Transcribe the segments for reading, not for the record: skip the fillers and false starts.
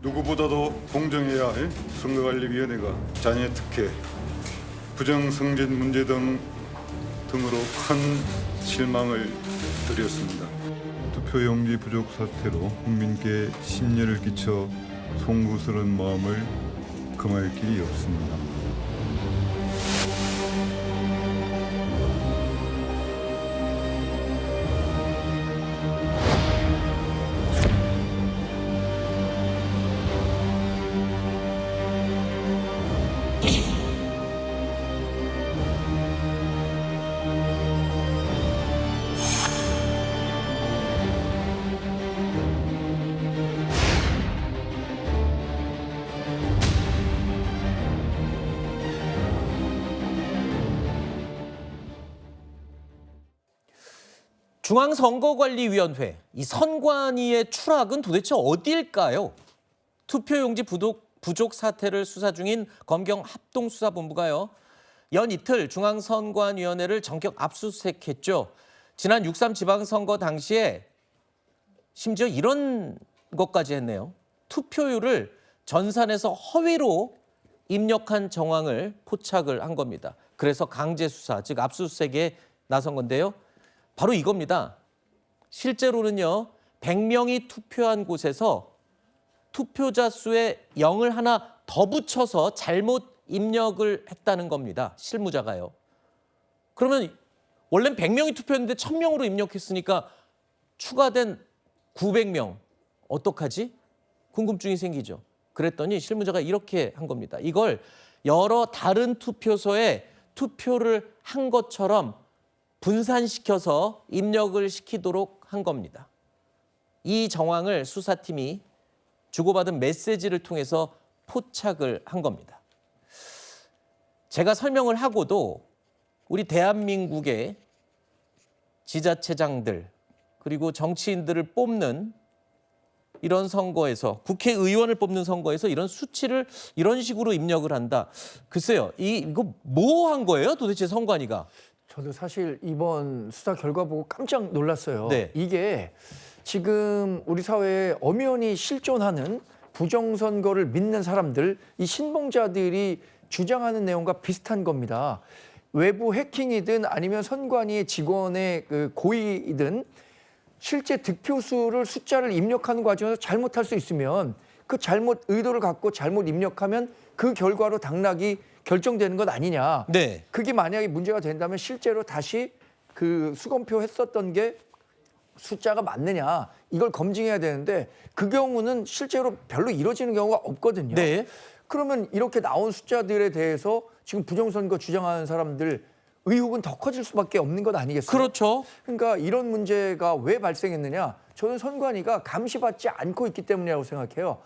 누구보다도 공정해야 할 선거관리위원회가 자녀 특혜, 부정승진 문제 등으로 큰 실망을 드렸습니다. 투표용지 부족 사태로 국민께 심려를 끼쳐 송구스러운 마음을 금할 길이 없습니다. 중앙선거관리위원회, 이 선관위의 추락은 도대체 어디일까요? 투표용지 부족 사태를 수사 중인 검경 합동수사본부가요, 연이틀 중앙선관위원회를 전격 압수수색했죠. 지난 6.3 지방선거 당시에 심지어 이런 것까지 했네요. 투표율을 전산에서 허위로 입력한 정황을 포착을 한 겁니다. 그래서 강제 수사, 즉 압수수색에 나선 건데요. 바로 이겁니다. 실제로는요, 100명이 투표한 곳에서 투표자 수에 0을 하나 더 붙여서 잘못 입력을 했다는 겁니다. 실무자가요. 그러면 원래는 100명이 투표했는데 1000명으로 입력했으니까 추가된 900명 어떡하지? 궁금증이 생기죠. 그랬더니 실무자가 이렇게 한 겁니다. 이걸 여러 다른 투표소에 투표를 한 것처럼 분산시켜서 입력을 시키도록 한 겁니다. 이 정황을 수사팀이 주고받은 메시지를 통해서 포착을 한 겁니다. 제가 설명을 하고도 우리 대한민국의 지자체장들 그리고 정치인들을 뽑는 이런 선거에서, 국회의원을 뽑는 선거에서 이런 수치를 이런 식으로 입력을 한다. 글쎄요, 이거 뭐 한 거예요? 도대체 선관위가? 저도 사실 이번 수사 결과 보고 깜짝 놀랐어요. 네. 이게 지금 우리 사회에 엄연히 실존하는 부정선거를 믿는 사람들, 이 신봉자들이 주장하는 내용과 비슷한 겁니다. 외부 해킹이든 아니면 선관위의 직원의 그 고의이든 실제 득표수를 숫자를 입력하는 과정에서 잘못할 수 있으면 그 잘못 의도를 갖고 잘못 입력하면 그 결과로 당락이 결정되는 것 아니냐. 네. 그게 만약에 문제가 된다면 실제로 다시 그 수검표 했었던 게 숫자가 맞느냐 이걸 검증해야 되는데 그 경우는 실제로 별로 이루어지는 경우가 없거든요. 네. 그러면 이렇게 나온 숫자들에 대해서 지금 부정선거 주장하는 사람들 의혹은 더 커질 수밖에 없는 것 아니겠어요? 그렇죠. 그러니까 이런 문제가 왜 발생했느냐? 저는 선관위가 감시받지 않고 있기 때문이라고 생각해요.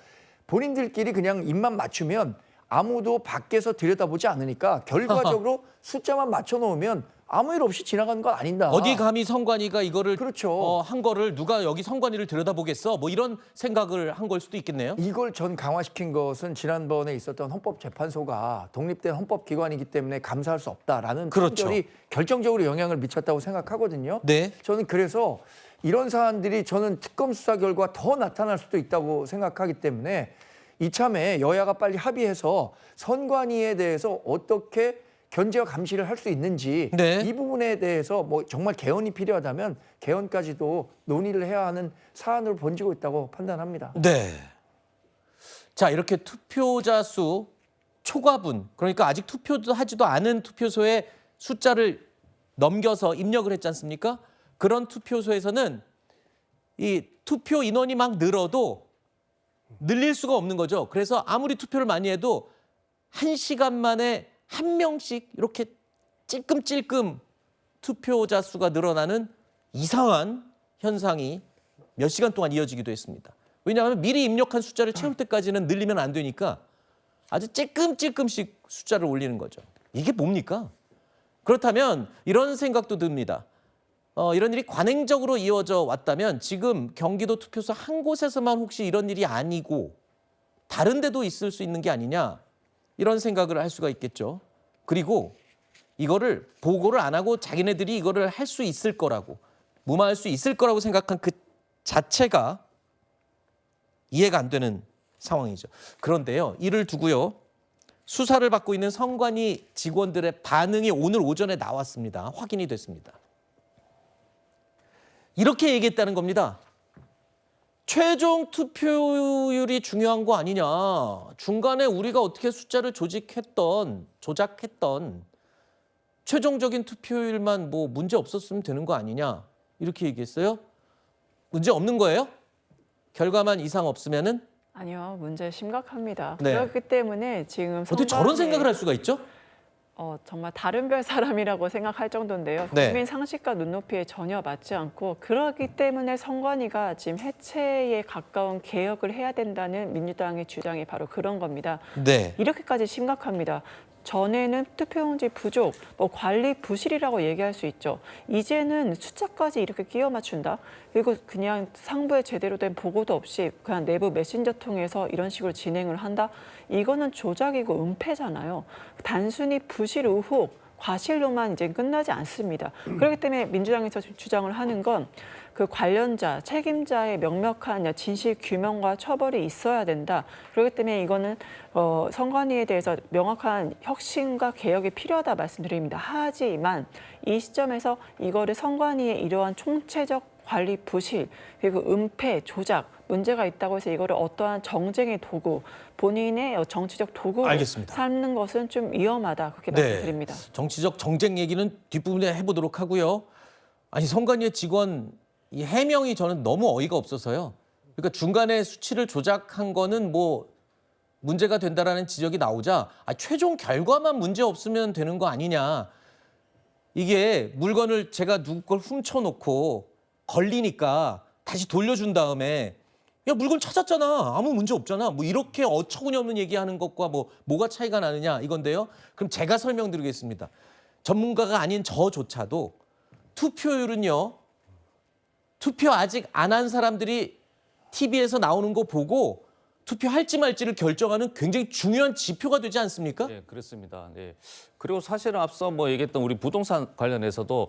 본인들끼리 그냥 입만 맞추면 아무도 밖에서 들여다보지 않으니까 결과적으로 숫자만 맞춰놓으면 아무 일 없이 지나가는 건 아닌다. 어디 감히 선관위가 이거를 그렇죠. 한 거를 누가 여기 선관위를 들여다보겠어? 뭐 이런 생각을 한 걸 수도 있겠네요. 이걸 전 강화시킨 것은 지난번에 있었던 헌법재판소가 독립된 헌법기관이기 때문에 감사할 수 없다라는 그렇죠. 판결이 결정적으로 영향을 미쳤다고 생각하거든요. 네. 저는 그래서 이런 사안들이 저는 특검 수사 결과 더 나타날 수도 있다고 생각하기 때문에 이참에 여야가 빨리 합의해서 선관위에 대해서 어떻게 견제와 감시를 할 수 있는지 네. 이 부분에 대해서 뭐 정말 개헌이 필요하다면 개헌까지도 논의를 해야 하는 사안으로 번지고 있다고 판단합니다. 네. 자, 이렇게 투표자 수 초과분, 그러니까 아직 투표도 하지도 않은 투표소에 숫자를 넘겨서 입력을 했지 않습니까? 그런 투표소에서는 이 투표 인원이 막 늘어도 늘릴 수가 없는 거죠. 그래서 아무리 투표를 많이 해도 1시간 만에 한 명씩 이렇게 찔끔찔끔 투표자 수가 늘어나는 이상한 현상이 몇 시간 동안 이어지기도 했습니다. 왜냐하면 미리 입력한 숫자를 채울 때까지는 늘리면 안 되니까 아주 찔끔찔끔씩 숫자를 올리는 거죠. 이게 뭡니까? 그렇다면 이런 생각도 듭니다. 이런 일이 관행적으로 이어져 왔다면 지금 경기도 투표소 한 곳에서만 혹시 이런 일이 아니고 다른 데도 있을 수 있는 게 아니냐, 이런 생각을 할 수가 있겠죠. 그리고 이거를 보고를 안 하고 자기네들이 이거를 할 수 있을 거라고, 무마할 수 있을 거라고 생각한 그 자체가 이해가 안 되는 상황이죠. 그런데요, 이를 두고요. 수사를 받고 있는 선관위 직원들의 반응이 오늘 오전에 나왔습니다. 확인이 됐습니다. 이렇게 얘기했다는 겁니다. 최종 투표율이 중요한 거 아니냐. 중간에 우리가 어떻게 숫자를 조작했던 최종적인 투표율만 뭐 문제 없었으면 되는 거 아니냐. 이렇게 얘기했어요. 문제 없는 거예요? 결과만 이상 없으면은? 아니요, 문제 심각합니다. 네. 그렇기 때문에 지금 어떻게 저런 생각을 할 수가 있죠? 정말 다른 별 사람이라고 생각할 정도인데요. 네. 국민 상식과 눈높이에 전혀 맞지 않고 그렇기 때문에 선관위가 지금 해체에 가까운 개혁을 해야 된다는 민주당의 주장이 바로 그런 겁니다. 네. 이렇게까지 심각합니다. 전에는 투표용지 부족, 관리 부실이라고 얘기할 수 있죠. 이제는 숫자까지 이렇게 끼워 맞춘다. 그리고 그냥 상부에 제대로 된 보고도 없이 그냥 내부 메신저 통해서 이런 식으로 진행을 한다. 이거는 조작이고 은폐잖아요. 단순히 부실 의혹, 과실로만 이제 끝나지 않습니다. 그렇기 때문에 민주당에서 주장을 하는 건 그 관련자, 책임자의 명확한 진실 규명과 처벌이 있어야 된다. 그렇기 때문에 이거는 선관위에 대해서 명확한 혁신과 개혁이 필요하다 말씀드립니다. 하지만 이 시점에서 이거를 선관위의 이러한 총체적 관리 부실, 그리고 은폐, 조작, 문제가 있다고 해서 이거를 어떠한 정쟁의 도구, 본인의 정치적 도구로 알겠습니다. 삼는 것은 좀 위험하다. 그렇게 네. 말씀드립니다. 정치적 정쟁 얘기는 뒷부분에 해보도록 하고요. 아니 선관위의 직원 이 해명이 저는 너무 어이가 없어서요. 그러니까 중간에 수치를 조작한 거는 뭐 문제가 된다라는 지적이 나오자 최종 결과만 문제 없으면 되는 거 아니냐. 이게 물건을 제가 누구 걸 훔쳐놓고 걸리니까 다시 돌려준 다음에 야 물건 찾았잖아. 아무 문제 없잖아. 뭐 이렇게 어처구니없는 얘기하는 것과 뭐가 차이가 나느냐 이건데요. 그럼 제가 설명드리겠습니다. 전문가가 아닌 저조차도 투표율은요. 투표 아직 안 한 사람들이 TV에서 나오는 거 보고 투표할지 말지를 결정하는 굉장히 중요한 지표가 되지 않습니까? 네, 그렇습니다. 네. 그리고 사실은 앞서 얘기했던 우리 부동산 관련해서도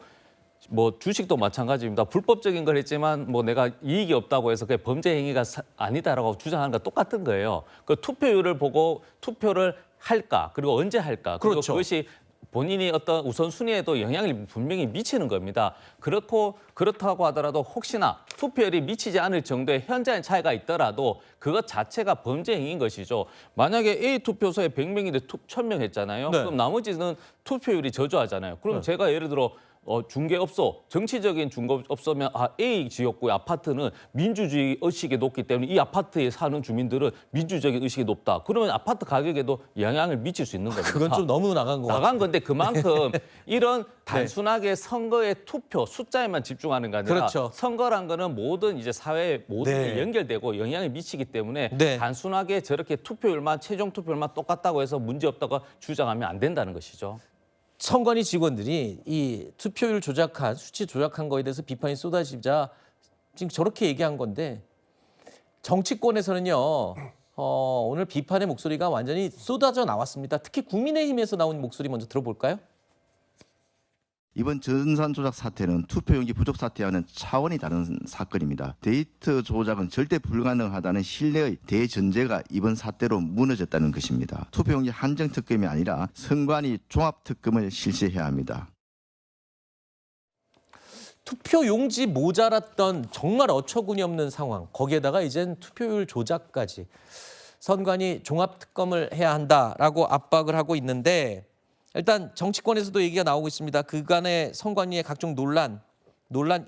주식도 마찬가지입니다. 불법적인 걸 했지만 내가 이익이 없다고 해서 그게 범죄 행위가 아니다라고 주장하는 거 똑같은 거예요. 그 투표율을 보고 투표를 할까 그리고 언제 할까 그리고 그렇죠. 그것이 본인이 어떤 우선순위에도 영향을 분명히 미치는 겁니다. 그렇다고 하더라도 혹시나 투표율이 미치지 않을 정도의 현저한 차이가 있더라도 그것 자체가 범죄 행위인 것이죠. 만약에 A 투표소에 100명인데 1000명 했잖아요. 네. 그럼 나머지는 투표율이 저조하잖아요. 그럼 제가 예를 들어 중개업소, 정치적인 중개업소면 A 지역구의 아파트는 민주주의 의식이 높기 때문에 이 아파트에 사는 주민들은 민주적인 의식이 높다. 그러면 아파트 가격에도 영향을 미칠 수 있는 겁니다. 그건 좀 너무 나간 것 같아요. 나간 건데 그만큼 이런 단순하게 선거의 투표 숫자에만 집중하는 게 아니라 그렇죠. 선거란 거는 모든 이제 사회 모든 네. 게 연결되고 영향을 미치기 때문에 네. 단순하게 저렇게 최종 투표율만 똑같다고 해서 문제 없다고 주장하면 안 된다는 것이죠. 선관위 직원들이 이 투표율 조작한 수치 조작한 거에 대해서 비판이 쏟아지자 지금 저렇게 얘기한 건데 정치권에서는요 오늘 비판의 목소리가 완전히 쏟아져 나왔습니다. 특히 국민의힘에서 나온 목소리 먼저 들어볼까요? 이번 전산 조작 사태는 투표용지 부족 사태와는 차원이 다른 사건입니다. 데이터 조작은 절대 불가능하다는 신뢰의 대전제가 이번 사태로 무너졌다는 것입니다. 투표용지 한정 특검이 아니라 선관위 종합 특검을 실시해야 합니다. 투표 용지 모자랐던 정말 어처구니 없는 상황. 거기에다가 이젠 투표율 조작까지 선관위 종합 특검을 해야 한다라고 압박을 하고 있는데 일단 정치권에서도 얘기가 나오고 있습니다. 그간의 선관위의 각종 논란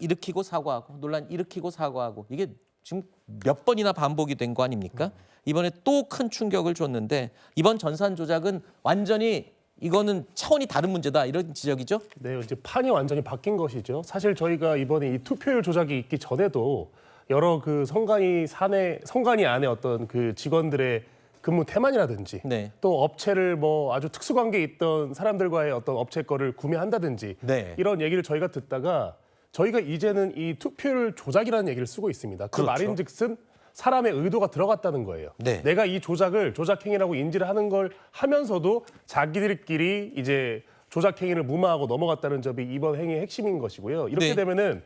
일으키고 사과하고 논란 일으키고 사과하고 이게 지금 몇 번이나 반복이 된 거 아닙니까? 이번에 또 큰 충격을 줬는데 이번 전산 조작은 완전히 이거는 차원이 다른 문제다 이런 지적이죠? 네, 이제 판이 완전히 바뀐 것이죠. 사실 저희가 이번에 이 투표율 조작이 있기 전에도 여러 그 선관위 안에 어떤 그 직원들의 근무 태만이라든지 네. 또 업체를 아주 특수관계에 있던 사람들과의 어떤 업체 거를 구매한다든지 네. 이런 얘기를 저희가 듣다가 저희가 이제는 이 투표율 조작이라는 얘기를 쓰고 있습니다. 그 그렇죠. 말인즉슨 사람의 의도가 들어갔다는 거예요. 네. 내가 이 조작을 조작행위라고 인지를 하는 걸 하면서도 자기들끼리 이제 조작행위를 무마하고 넘어갔다는 점이 이번 행위의 핵심인 것이고요. 이렇게 네. 되면은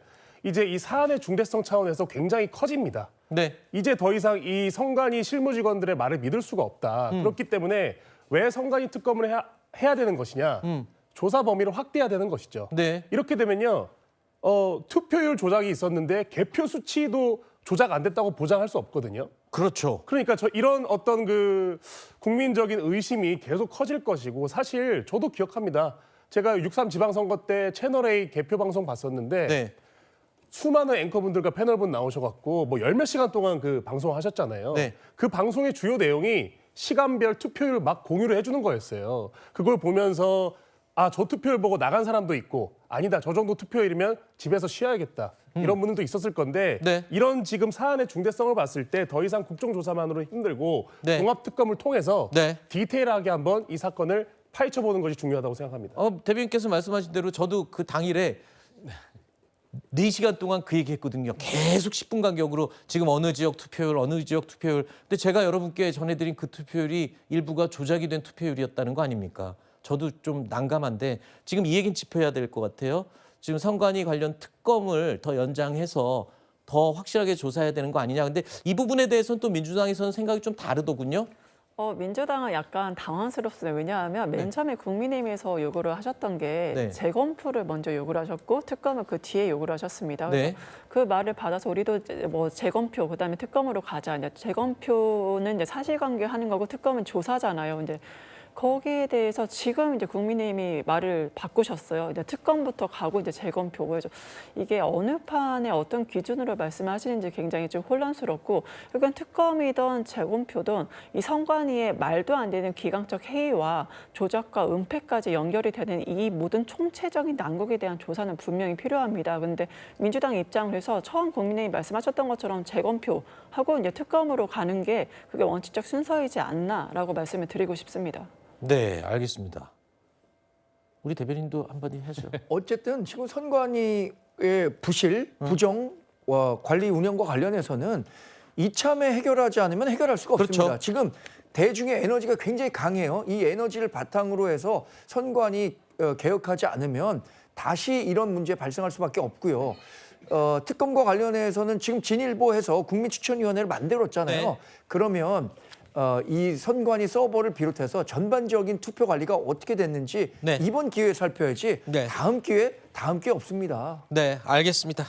이제 이 사안의 중대성 차원에서 굉장히 커집니다. 네. 이제 더 이상 이 선관위 실무 직원들의 말을 믿을 수가 없다. 그렇기 때문에 왜 선관위 특검을 해야 되는 것이냐? 조사 범위를 확대해야 되는 것이죠. 네. 이렇게 되면요, 투표율 조작이 있었는데 개표 수치도 조작 안 됐다고 보장할 수 없거든요. 그렇죠. 그러니까 이런 어떤 그 국민적인 의심이 계속 커질 것이고, 사실 저도 기억합니다. 제가 6.3 지방선거 때 채널A 개표 방송 봤었는데 네. 수많은 앵커분들과 패널분 나오셔갖고 뭐 열 몇 시간 동안 그 방송하셨잖아요. 네. 그 방송의 주요 내용이 시간별 투표율 막 공유를 해주는 거였어요. 그걸 보면서 아, 저 투표율 보고 나간 사람도 있고, 아니다, 저 정도 투표율이면 집에서 쉬어야겠다, 이런 분들도 있었을 건데, 네. 이런 지금 사안의 중대성을 봤을 때 더 이상 국정조사만으로 힘들고 네. 종합특검을 통해서 네. 디테일하게 한번 이 사건을 파헤쳐보는 것이 중요하다고 생각합니다. 대변인께서 말씀하신 대로 저도 그 당일에 4시간 동안 그 얘기했거든요. 계속 10분 간격으로 지금 어느 지역 투표율, 어느 지역 투표율. 근데 제가 여러분께 전해드린 그 투표율이 일부가 조작이 된 투표율이었다는 거 아닙니까? 저도 좀 난감한데 지금 이 얘기는 짚어야 될 것 같아요. 지금 선관위 관련 특검을 더 연장해서 더 확실하게 조사해야 되는 거 아니냐. 근데 이 부분에 대해서는 또 민주당에서는 생각이 좀 다르더군요. 민주당은 약간 당황스럽습니다. 왜냐하면 맨 처음에 국민의힘에서 요구를 하셨던 게 네. 재검표를 먼저 요구를 하셨고 특검을 그 뒤에 요구를 하셨습니다. 그래서 네. 그 말을 받아서 우리도 뭐 재검표 그다음에 특검으로 가자. 이제 재검표는 이제 사실관계 하는 거고 특검은 조사잖아요. 이제 거기에 대해서 지금 이제 국민의힘이 말을 바꾸셨어요. 이제 특검부터 가고 이제 재검표. 그래서 이게 어느 판의 어떤 기준으로 말씀하시는지 굉장히 좀 혼란스럽고, 그러니까 특검이든 재검표든 이 선관위의 말도 안 되는 기강적 해이와 조작과 은폐까지 연결이 되는 이 모든 총체적인 난국에 대한 조사는 분명히 필요합니다. 그런데 민주당 입장에서 처음 국민의힘이 말씀하셨던 것처럼 재검표하고 이제 특검으로 가는 게 그게 원칙적 순서이지 않나라고 말씀을 드리고 싶습니다. 네, 알겠습니다. 우리 대변인도 한마디 하죠. 어쨌든 지금 선관위의 부실, 부정과 관리 운영과 관련해서는 이참에 해결하지 않으면 해결할 수가 없습니다. 그렇죠. 지금 대중의 에너지가 굉장히 강해요. 이 에너지를 바탕으로 해서 선관위 개혁하지 않으면 다시 이런 문제 발생할 수밖에 없고요. 특검과 관련해서는 지금 진일보해서 국민추천위원회를 만들었잖아요. 네. 그러면 이 선관위 서버를 비롯해서 전반적인 투표 관리가 어떻게 됐는지 네. 이번 기회에 살펴야지 네. 다음 기회 없습니다. 네, 알겠습니다.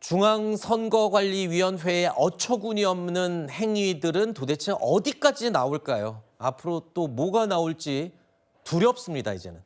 중앙선거관리위원회의 어처구니 없는 행위들은 도대체 어디까지 나올까요? 앞으로 또 뭐가 나올지 두렵습니다, 이제는.